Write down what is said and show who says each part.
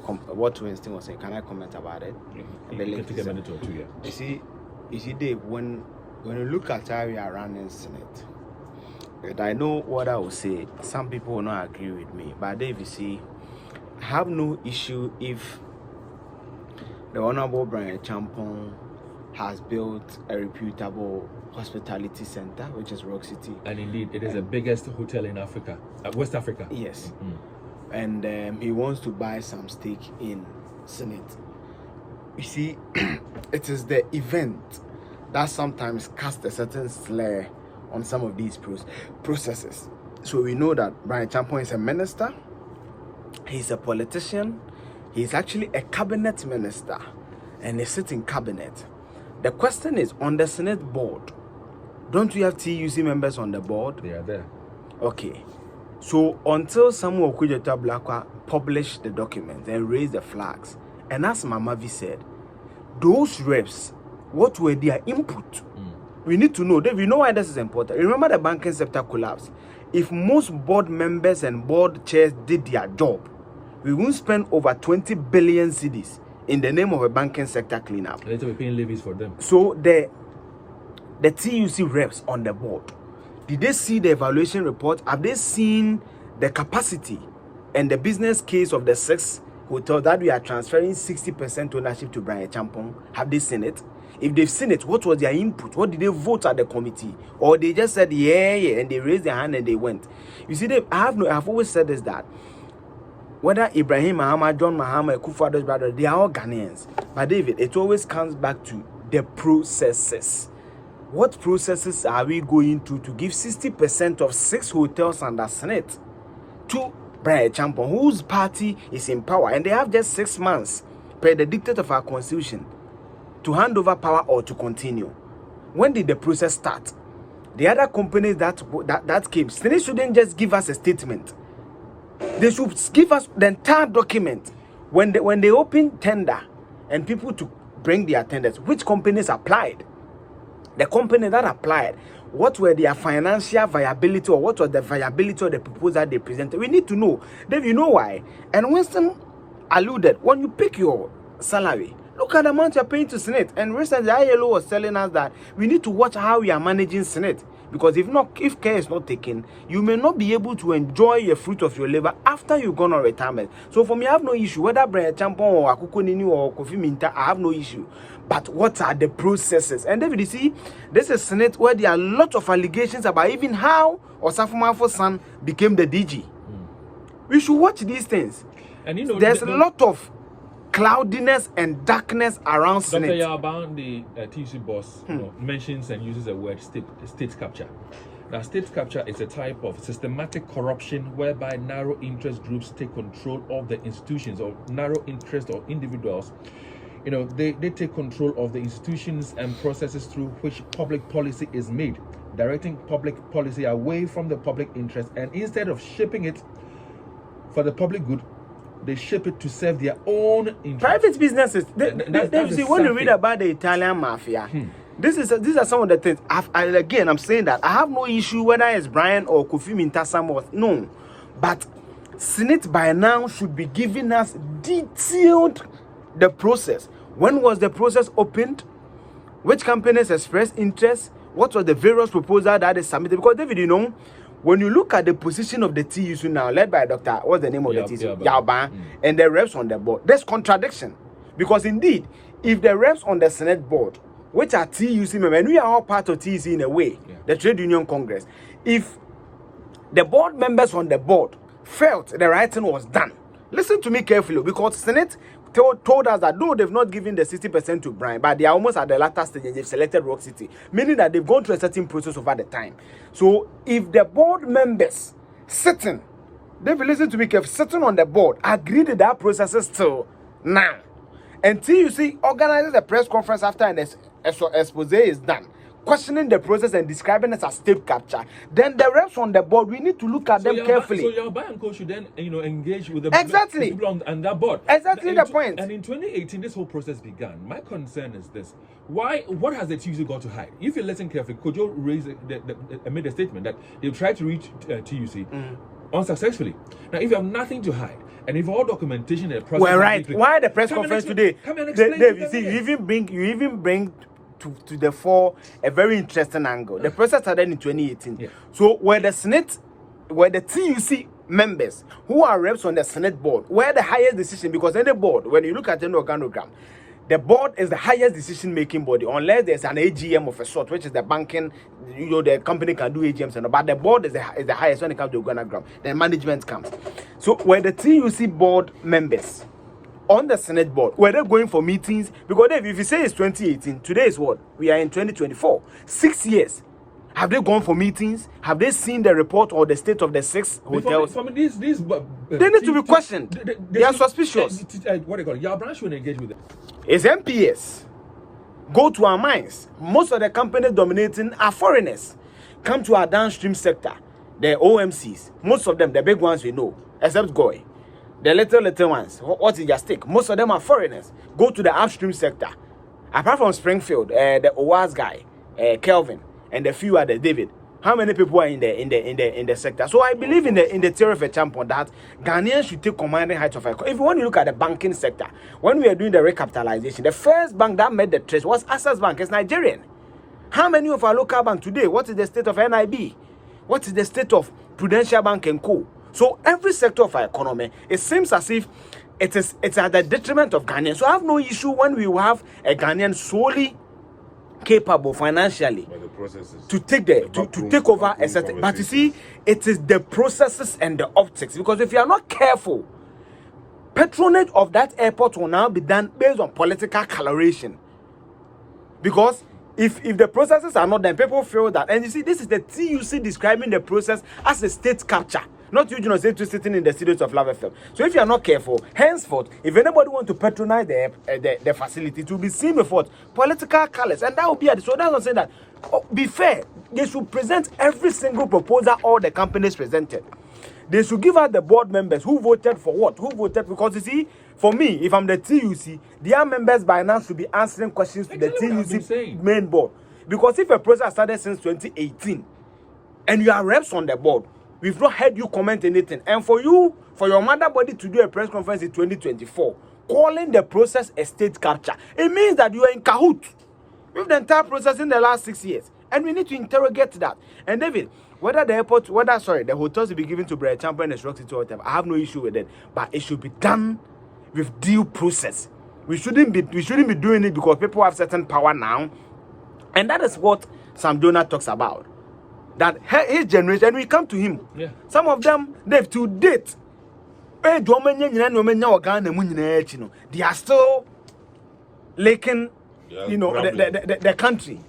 Speaker 1: what Winston was saying. Can I comment about it?
Speaker 2: You can take a minute or two, yeah.
Speaker 1: You see, Dave, when you look at how we are running Ssnit, and I know what I will say. Some people will not agree with me, but Dave, you see, I have no issue if the Honorable Bryan Acheampong has built a reputable hospitality center, which is Rock City.
Speaker 2: And indeed, it is the biggest hotel in Africa, West Africa.
Speaker 1: Yes. And he wants to buy some stake in Ssnit. You see, it is the event that sometimes casts a certain slur on some of these processes. So we know that Bryan Acheampong is a minister, he's a politician, he's actually a cabinet minister, and he sits in cabinet. The question is, on the Ssnit board, don't we have TUC members on the board?
Speaker 2: They are there.
Speaker 1: Okay. So until Samuel Okudzeto Ablakwa published the document and raised the flags, and as Mama V said, those reps, what were their input? We need to know. Dave, you know why this is important? Remember the banking sector collapse. If most board members and board chairs did their job, we won't spend over 20 billion cedis in the name of a banking sector cleanup.
Speaker 2: Later we're paying levies for them.
Speaker 1: So the TUC reps on the board, did they see the evaluation report? Have they seen the capacity and the business case of the 6 hotels that we are transferring 60% ownership to Bryan Acheampong? Have they seen it? If they've seen it, what was their input? What did they vote at the committee? Or they just said yeah, and they raised their hand and they went? You see, I've always said this, that whether Ibrahim Mahama, John Mahama, Akufo-Addo's brother, they are all Ghanaians. But David, it always comes back to the processes. What processes are we going to give 60% of 6 hotels under Ssnit to Bryan Acheampong, whose party is in power, and they have just 6 months per the dictate of our constitution to hand over power or to continue? When did the process start? The other companies that came, Ssnit shouldn't just give us a statement. They should give us the entire document. When they open tender and people to bring their tenders, which companies applied? The company that applied, what were their financial viability, or what was the viability of the proposal they presented? We need to know. Then you know why. And Winston alluded, when you pick your salary, look at the amount you're paying to Ssnit. And recently, ILO was telling us that we need to watch how we are managing Ssnit. Because if care is not taken, you may not be able to enjoy the fruit of your labor after you've gone on retirement. So for me, I have no issue. Whether Bryan Acheampong or Akuko Nini or Kofi Minta, I have no issue. But what are the processes? And David, you see, this is Ssnit where there are a lot of allegations about even how Osafo Mafo's son became the DG. We should watch these things. And you know, there's a lot of cloudiness and darkness around Ssnit.
Speaker 2: Dr. Yaban, the TUC boss, mentions and uses the word state capture. Now, state capture is a type of systematic corruption whereby narrow interest groups take control of the institutions, or narrow interest or individuals. You know, they take control of the institutions and processes through which public policy is made, directing public policy away from the public interest, and instead of shaping it for the public good, they shape it to serve their own interest. Private businesses.
Speaker 1: When you read about the Italian mafia, these are some of the things. I'm saying that I have no issue whether it's Bryan or Kofi Minta. No, but Ssnit by now should be giving us detailed the process. When was the process opened? Which companies expressed interest? What were the various proposals that they submitted? Because David, you know, when you look at the position of the TUC now, led by Dr. What's the name of the TUC? Yaban, and the reps on the board, there's contradiction. Because indeed, if the reps on the Senate board, which are TUC members, and we are all part of TUC in a way, the Trade Union Congress, if the board members on the board felt the right thing was done, listen to me carefully, because Ssnit told us that though they've not given the 60% to Bryan, but they are almost at the latter stage and they've selected Rock City, meaning that they've gone through a certain process over the time. So if the board members sitting, they've listened to me carefully, sitting on the board, agreed to that processes till now, until you see organizes a press conference after an expose is done, questioning the process and describing it as state capture, then the reps on the board, we need to look at them carefully.
Speaker 2: So your Bryan coach should then, engage with the
Speaker 1: people
Speaker 2: on that board.
Speaker 1: Exactly the point.
Speaker 2: And in 2018, this whole process began. My concern is this: what has the TUC got to hide? If you listen carefully, Kojo made a statement that they've tried to reach TUC. unsuccessfully. Now, if you have nothing to hide, and if all documentation and process,
Speaker 1: Well, right. Why the press conference today?
Speaker 2: Come and explain.
Speaker 1: Dave, you see, you even bring to the fore a very interesting angle. The process started in 2018.
Speaker 2: Yeah.
Speaker 1: So where the Ssnit, where the TUC members who are reps on the Ssnit board, where the highest decision, because any board, when you look at the organogram, the board is the highest decision-making body, unless there's an AGM of a sort, which is the banking, the company can do AGMs and all, but the board is the highest when it comes to organogram. Then management comes. So where the TUC board members on the Ssnit board, were they going for meetings? Because if you say it's 2018, today is what? We are in 2024. 6 years. Have they gone for meetings? Have they seen the report or the state of the 6 hotels?
Speaker 2: They
Speaker 1: need to be questioned. They are suspicious.
Speaker 2: What do you call it? Your branch should engage with them.
Speaker 1: It's MPS. Go to our mines. Most of the companies dominating are foreigners. Come to our downstream sector, the OMCs. Most of them, the big ones we know, except Goy. The little ones, what's in your stake? Most of them are foreigners. Go to the upstream sector. Apart from Springfield, the OWAS guy, Kelvin, and the few other David. How many people are in the sector? So I believe in the theory of Acheampong that Ghanaians should take commanding heights of economy. If you want to look at the banking sector, when we are doing the recapitalization, the first bank that made the trade was Access Bank. It's Nigerian. How many of our local banks today? What is the state of NIB? What is the state of Prudential Bank and Co? So every sector of our economy, it seems as if it's at the detriment of Ghanaians. So I have no issue when we have a Ghanaian solely capable financially to take to take over a certain. But you see, it is the processes and the optics. Because if you are not careful, patronage of that airport will now be done based on political coloration. Because if the processes are not done, people feel that. And you see, this is the TUC describing the process as a state capture. Not you, sitting in the studios of Love FM. So if you are not careful, henceforth, if anybody want to patronize the facility, to be seen before political colors, and that will be so that's not saying that. Be fair. They should present every single proposal all the companies presented. They should give out the board members who voted for what, who voted, because you see, for me, if I'm the TUC, their members by now should be answering questions to the TUC main board. Because if a process started since 2018 and you are reps on the board, we've not heard you comment anything. And for your mother body to do a press conference in 2024, calling the process a state capture, it means that you are in cahoot with the entire process in the last 6 years. And we need to interrogate that. And David, the hotels will be given to Bryan and the Ssnit Hotel, I have no issue with it. But it should be done with due process. We shouldn't be doing it because people have certain power now. And that is what Sam Jonah talks about. That his generation, and we come to him.
Speaker 2: Yeah.
Speaker 1: Some of them, they've to date. They are still lacking, the country.